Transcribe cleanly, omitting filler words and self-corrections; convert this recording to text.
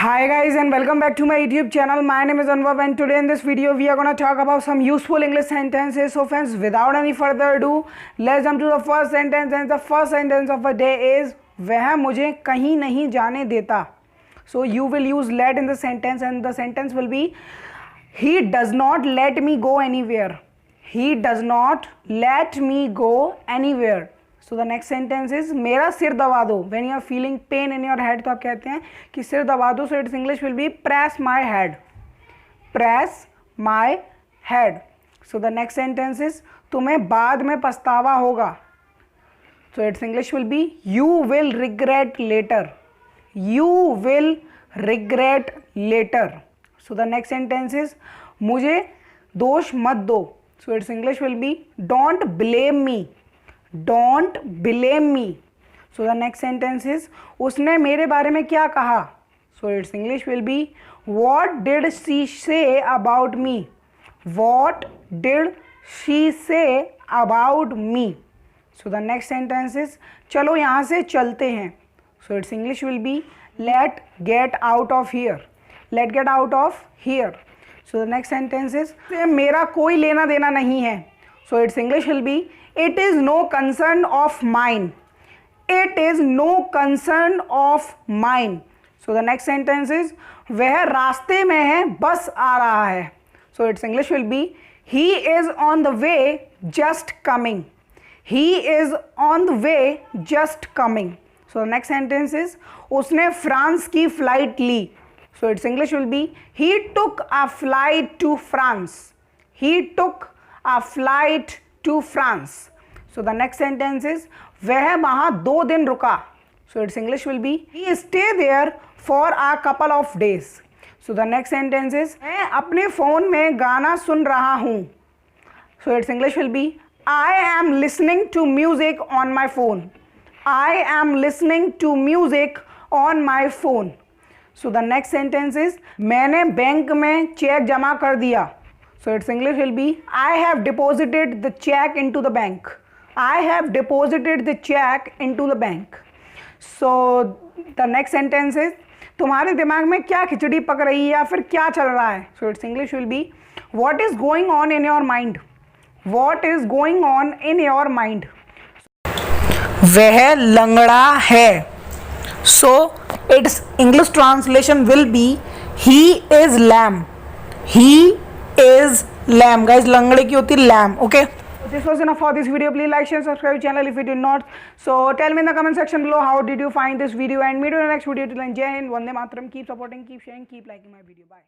Hi guys and welcome back to my YouTube channel. My name is Anwar and today in this video we are going to talk about some useful English sentences. So friends, without any further ado, let's jump to the first sentence, and the first sentence of the day is वह मुझे कहीं नहीं जाने देता. So you will use let in the sentence and the sentence will be he does not let me go anywhere. He does not let me go anywhere. So the next sentence is मेरा सिर दबा दो. When you are feeling pain in your head तो आप कहते हैं कि सिर दबा दो. So its English will be press my head. Press my head. So the next sentence is तुम्हें बाद में पछतावा होगा. So its English will be you will regret later. You will regret later. So the next sentence is मुझे दोष मत दो. So its English will be don't blame me. Don't blame me. So the next sentence is उसने मेरे बारे में क्या कहा. So its English will be what did she say about me. What did she say about me. So the next sentence is चलो यहाँ से चलते हैं. So its English will be let get out of here. Let get out of here. So the next sentence is मेरा कोई लेना देना नहीं है. So its English will be it is no concern of mine. It is no concern of mine. So the next sentence is वह रास्ते में है बस आ रहा है. So its English will be he is on the way just coming. He is on the way just coming. So the next sentence is उसने France की flight Lee. So its English will be he took a flight to France. He took a flight to France. So the next sentence is वह वहाँ 2 दिन रुका. So its English will be he stay there for a couple of days. So the next sentence is मैं अपने phone में गाना सुन रहा हूँ. So its English will be I am listening to music on my phone. I am listening to music on my phone. So the next sentence is मैंने bank में check जमा कर दिया. So its English will be I have deposited the check into the bank. I have deposited the check into the bank. So the next sentence is तुम्हारे दिमाग में क्या खिचड़ी पक रही है या फिर क्या चल रहा है. So its English will be what is going on in your mind. What is going on in your mind. वह लंगड़ा है. So its English translation will be he is lamb. He is lamb. Guys, लंगड़े की होती है lamb. Okay. This was enough for this video. Please like, share, subscribe channel if you did not. So tell me in the comment section below how did you find this video, and meet you in the next video. Till then, Jai Hind, Vande Mataram. Keep supporting, keep sharing, keep liking my video. Bye.